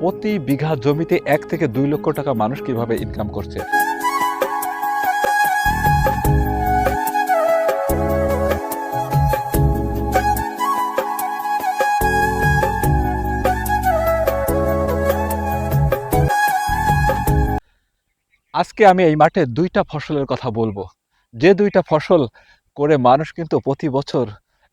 প্রতি বিঘা জমিতে ১ থেকে ২ লক্ষ টাকা মানুষ কিভাবে ইনকাম করছে। আজকে আমি এই মাঠে ২টা ফসলের কথা বলবো। যে ২টা ফসল করে মানুষ কিন্তু প্রতি বছর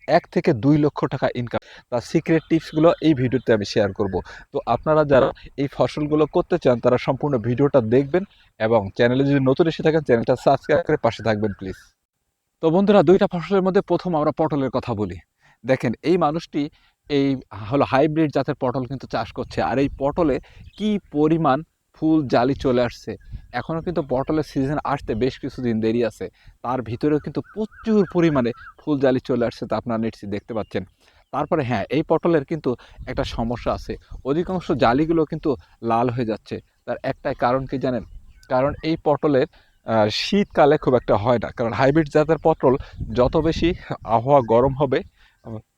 ১ থেকে ২ লক্ষ টাকা ইনকাম। তার সিক্রেট টিপসগুলো এই ভিডিওতে আমি শেয়ার করব। তো আপনারা যারা এই ফসলগুলো করতে চান তারা সম্পূর্ণ ভিডিওটা দেখবেন এবং চ্যানেলে যদি নতুন এসে থাকেন চ্যানেলটা সাবস্ক্রাইব করে পাশে থাকবেন প্লিজ। তো বন্ধুরা, ২টা ফসলের মধ্যে প্রথম আমরা পটলের কথা বলি। দেখেন এই মানুষটি এই হলো হাইব্রিড জাতের পটল কিন্তু চাষ করছে। আর এই পটলে কি পরিমাণ ফুল জালি চলে আসছে। এখনও কিন্তু পটলের সিজন আসতে বেশ কিছুদিন দেরি আছে। তার ভিতরেও কিন্তু প্রচুর পরিমাণে ফুল জালি চলে আসছে, তা আপনারা নিশ্চয়ই দেখতে পাচ্ছেন। তারপরে হ্যাঁ, এই পটলের কিন্তু একটা সমস্যা আছে। অধিকাংশ জালিগুলো কিন্তু লাল হয়ে যাচ্ছে। তার একটাই কারণ কি জানেন? কারণ এই পটলের শীতকালে খুব একটা হয় না, কারণ হাইব্রিড জাতের পটল যত বেশি আবহাওয়া গরম হবে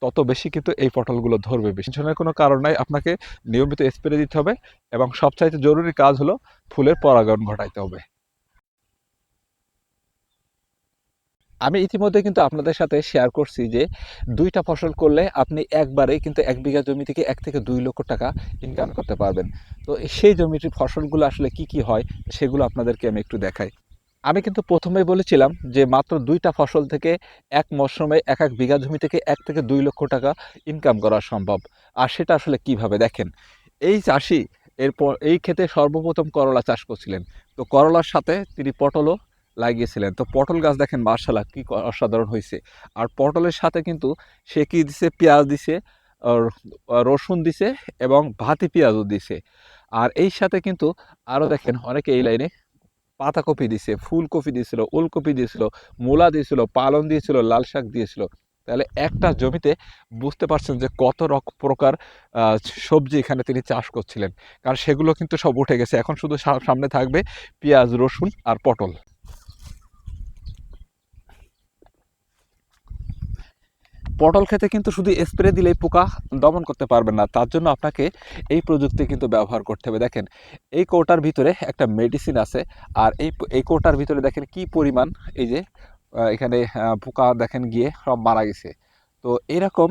তত বেশি কিন্তু এই পটলগুলো ধরবে। বেশি টেনশনের কোনো কারণ নাই, আপনাকে নিয়মিত স্প্রে দিতে হবে এবং সবচাইতে জরুরি কাজ হলো ফুলের পরাগায়ন ঘটাইতে হবে। আমি ইতিমধ্যে কিন্তু আপনাদের সাথে শেয়ার করছি যে ২টা ফসল করলে আপনি একবারেই কিন্তু ১ বিঘা জমি থেকে ১ থেকে ২ লক্ষ টাকা ইনকাম করতে পারবেন। তো সেই জমিটির ফসলগুলো আসলে কি কি হয় সেগুলো আপনাদেরকে আমি একটু দেখাই। আমি কিন্তু প্রথমেই বলেছিলাম যে মাত্র 2টা ফসল থেকে এক মরশুমে এক এক বিঘা জমি থেকে 1 থেকে 2 লক্ষ টাকা ইনকাম করা সম্ভব। আর সেটা আসলে কিভাবে দেখেন, এই চাষি এরপর এই ক্ষেতে সর্বপ্রথম করলা চাষ করছিলেন। তো করলার সাথে তিনি পটলও লাগিয়েছিলেন। তো পটল গাছ দেখেন মাশাআল্লাহ কি অসাধারণ হয়েছে। আর পটলের সাথে কিন্তু সে কি দিছে, পেঁয়াজ দিছে, আর রসুন দিছে এবং ভাতি পেঁয়াজও দিছে। আর এই সাথে কিন্তু আরও দেখেন অনেকে এই লাইনে পাতাকপি দিছে, ফুলকপি দিয়েছিল, ওলকপি দিয়েছিল, মূলা দিয়েছিল, পালং দিয়েছিল, লাল শাক দিয়েছিল। তাহলে একটা জমিতে বুঝতে পারছেন যে কত প্রকার সবজি এখানে তিনি চাষ করছিলেন। কারণ সেগুলো কিন্তু সব উঠে গেছে। এখন শুধু সামনে থাকবে পেঁয়াজ, রসুন আর পটল। পটল ক্ষেতে কিন্তু শুধু স্প্রে দিলেই পোকা দমন করতে পারবেন না। তার জন্য আপনাকে এই প্রযুক্তি কিন্তু ব্যবহার করতে হবে। দেখেন এই কৌটার ভিতরে একটা মেডিসিন আছে। আর এই কৌটার ভিতরে দেখেন কি পরিমাণ এই যে এখানে পোকা দেখেন গিয়ে সব মারা গেছে। তো এরকম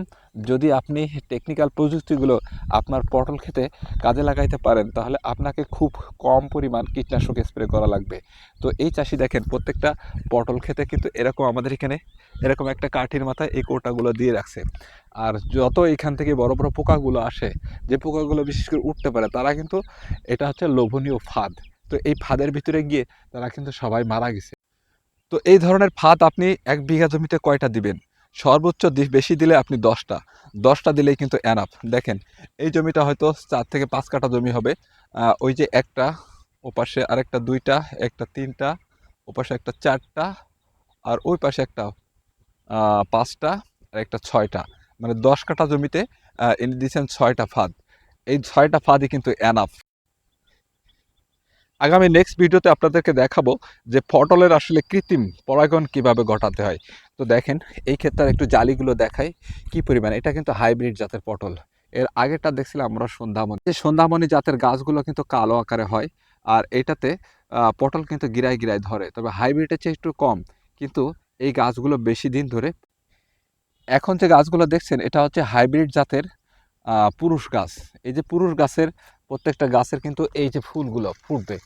যদি আপনি টেকনিক্যাল প্রযুক্তিগুলো আপনার পটল ক্ষেতে কাজে লাগাইতে পারেন তাহলে আপনাকে খুব কম পরিমাণ কীটনাশক স্প্রে করা লাগবে। তো এই চাষি দেখেন প্রত্যেকটা পটল ক্ষেতে কিন্তু এরকম আমাদের এখানে এরকম একটা কাঠির মাথায় এই কৌটাগুলো দিয়ে রাখছে। আর যত এখান থেকে বড় বড় পোকাগুলো আসে, যে পোকাগুলো বিশেষ করে উঠতে পারে, তারা কিন্তু এটা হচ্ছে লোভনীয় ফাঁদ। তো এই ফাঁদের ভিতরে গিয়ে তারা কিন্তু সবাই মারা গেছে। তো এই ধরনের ফাঁদ আপনি ১ বিঘা জমিতে কয়টা দিবেন? সর্বোচ্চ বেশি দিলে আপনি ১০টা। ১০টা দিলেই কিন্তু এনাফ। দেখেন এই জমিটা হয়তো ৪ থেকে ৫ কাঠা জমি হবে। ওই যে একটা, ওপাশে আরেকটা ২টা, একটা ৩টা, ওপাশে একটা ৪টা, আর ওই পাশে একটা ৫টা, আর একটা ৬টা। মানে ১০ কাঠা জমিতে ইনি দিয়েছেন ৬টা ফাঁদ। এই ৬টা ফাঁদই কিন্তু এনাফ। আগামী নেক্সট ভিডিওতে আপনাদেরকে দেখাবো যে পটলের আসলে কৃত্রিম পরাগায়ন কিভাবে ঘটাতে হয়। তো দেখেন এই ক্ষেত্রে একটু জালিগুলো দেখাই কি পরিমাণ। এটা কিন্তু হাইব্রিড জাতের পটল। এর আগেরটা দেখছিলাম আমরা সন্ধ্যামণি। এই সন্ধ্যামণি জাতের গাছগুলো কিন্তু কালো আকারে হয়। আর এটাতে পটল কিন্তু গিরায় গিরায় ধরে, তবে হাইব্রিডের চেয়ে একটু কম। কিন্তু এই গাছগুলো বেশি দিন ধরে। এখন যে গাছগুলো দেখছেন এটা হচ্ছে হাইব্রিড জাতের পুরুষ গাছ। এই যে পুরুষ গাছের প্রত্যেকটা গাছের কিন্তু এই যে ফুলগুলো ফুটবে,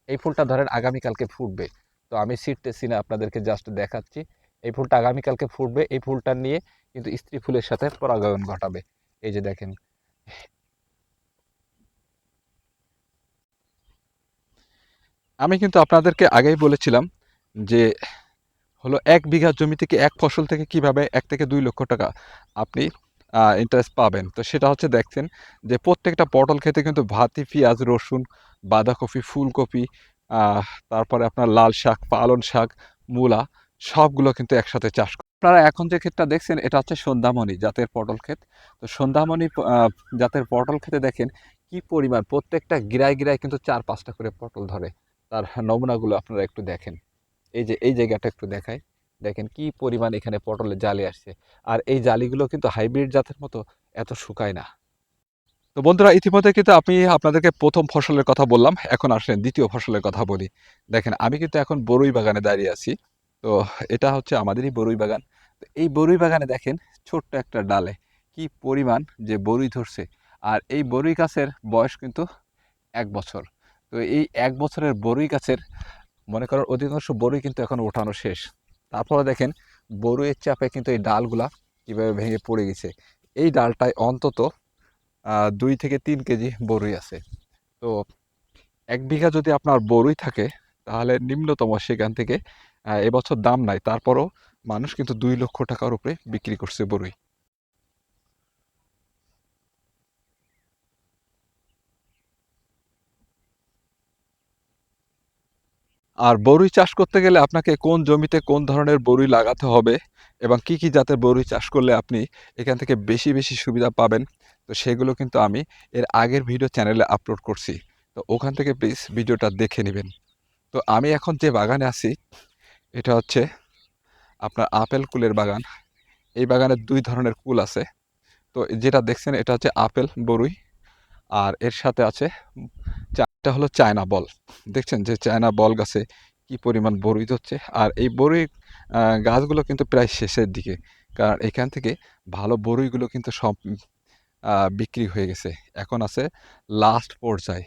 এই ফুলটা ধরেন আগামীকালকে ফুটবে। তো আমি ছিটতেছি না, আপনাদেরকে জাস্ট দেখাচ্ছি। এই ফুলটা আগামীকালকে ফুটবে। এই ফুলটা নিয়ে কিন্তু স্ত্রী ফুলের সাথে পরাগায়ন ঘটাবে। এই যে দেখেন, আমি কিন্তু আপনাদেরকে আগেই বলেছিলাম যে হলো ১ বিঘা জমি থেকে এক ফসল থেকে কিভাবে ১ থেকে ২ লক্ষ টাকা আপনি ইন্টারেস্ট পাবেন। তো সেটা হচ্ছে দেখছেন যে প্রত্যেকটা পটল ক্ষেতে কিন্তু ভাতি, পেঁয়াজ, রসুন, বাঁধাকপি, ফুলকপি, তারপরে আপনার লাল শাক, পালং শাক, মূলা সবগুলো কিন্তু একসাথে চাষ করে। আপনারা এখন যে ক্ষেতটা দেখছেন এটা হচ্ছে সন্ধ্যামণি জাতের পটল ক্ষেত। তো সন্ধ্যামণি জাতের পটল ক্ষেতে দেখেন কি পরিমাণ প্রত্যেকটা গিরায় গিরায় কিন্তু ৪-৫টা করে পটল ধরে। তার নমুনাগুলো আপনারা একটু দেখেন। এই যে এই জায়গাটা একটু দেখাই। দেখেন কি পরিমাণ এখানে পটলের জালি আসছে। আর এই জালিগুলো কিন্তু হাইব্রিড জাতের মতো এত শুকায় না। তো বন্ধুরা, ইতিমধ্যে কিন্তু আমি আপনাদেরকে প্রথম ফসলের কথা বললাম। এখন আসেন দ্বিতীয় ফসলের কথা বলি। দেখেন, আমি কিন্তু এখন বরই বাগানে দাঁড়িয়ে আছি। তো এটা হচ্ছে আমাদেরই বরই বাগান। তো এই বরই বাগানে দেখেন, ছোট্ট একটা ডালে কি পরিমাণ যে বরই ধরছে। আর এই বরই গাছের বয়স কিন্তু ১ বছর। তো এই ১ বছরের বরই গাছের মনে করেন অধিকাংশ বরই কিন্তু এখন ওঠানো শেষ। তারপরে দেখেন, বরইয়ের চাপে কিন্তু এই ডালগুলা কিভাবে ভেঙে পড়ে গেছে। এই ডালটায় অন্তত ২ থেকে ৩ কেজি বরই আছে। তো ১ বিঘা যদি আপনার বরই থাকে, তাহলে নিম্নতম সেখান থেকে এবছর দাম নাই। তারপরও মানুষ কিন্তু ৳২,০০,০০০ উপরে বিক্রি করছে বরই। আর বরই চাষ করতে গেলে আপনাকে কোন জমিতে কোন ধরনের বরই লাগাতে হবে এবং কি, কি জাতের বরই চাষ করলে আপনি এখান থেকে বেশি, বেশি সুবিধা পাবেন, তো সেগুলো কিন্তু আমি এর আগের ভিডিও চ্যানেলে আপলোড করছি। তো ওখান থেকে প্লিজ ভিডিওটা দেখে নিবেন। তো আমি এখন যে বাগানে আছি, এটা হচ্ছে আপনার আপেল কুলের বাগান। এই বাগানে ২ ধরনের কুল আছে। তো যেটা দেখছেন এটা হচ্ছে আপেল বরই, আর এর সাথে আছে এটা হলো চায়না বল। দেখছেন যে চায়না বল গাছে কি পরিমাণ বরই ধরছে। আর এই বরই গাছগুলো কিন্তু প্রায় শেষের দিকে। কারণ এখান থেকে ভালো বরইগুলো কিন্তু সব বিক্রি হয়ে গেছে। এখন আছে লাস্ট পর্যায়ে,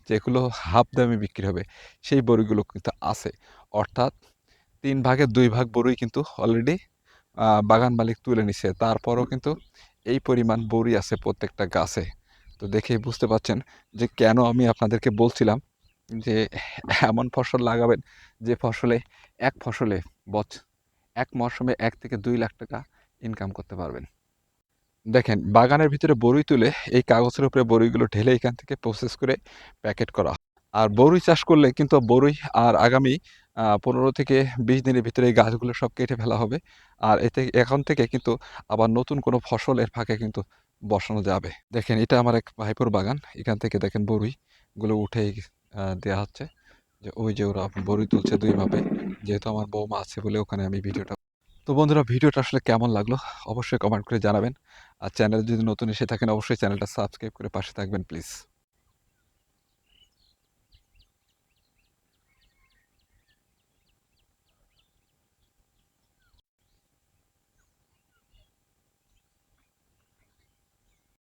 যেগুলো হাফ দামে বিক্রি হবে, সেই বরইগুলো কিন্তু আছে। অর্থাৎ ৩ ভাগের ২ ভাগ বরই কিন্তু অলরেডি বাগান মালিক তুলে নিছে। তারপরও কিন্তু এই পরিমাণ বরই আছে প্রত্যেকটা গাছে। তো দেখেই বুঝতে পারছেন যে কেন আমি আপনাদেরকে বলছিলাম যে এমন ফসল লাগাবেন যে ফসলে এক ফসলে বছ এক মরশুমে ১ থেকে ২ লাখ টাকা ইনকাম করতে পারবেন। দেখেন, বাগানের ভিতরে বরই তুলে এই কাগজের উপরে বরইগুলো ঢেলে এখান থেকে প্রসেস করে প্যাকেট করা হয়। আর বরই চাষ করলে কিন্তু বরই আর আগামী ১৫ থেকে ২০ দিনের ভিতরে এই গাছগুলো সব কেটে ফেলা হবে। আর এতে এখন থেকে কিন্তু আবার নতুন কোনো ফসল এর ফাঁকে কিন্তু বসানো যাবে। দেখেন, এটা আমার এক ভাইপোর বাগান। এখান থেকে দেখেন বরইগুলো উঠে দেয়া হচ্ছে। যে ওই যে ওরা বরই তুলছে ২ মাপে। যেহেতু আমার বৌমা আছে বলে ওখানে আমি ভিডিওটা। তো বন্ধুরা, ভিডিওটা আসলে কেমন লাগলো অবশ্যই কমেন্ট করে জানাবেন। আর চ্যানেলে যদি নতুন এসে থাকেন অবশ্যই চ্যানেলটা সাবস্ক্রাইব করে পাশে থাকবেন প্লিজ।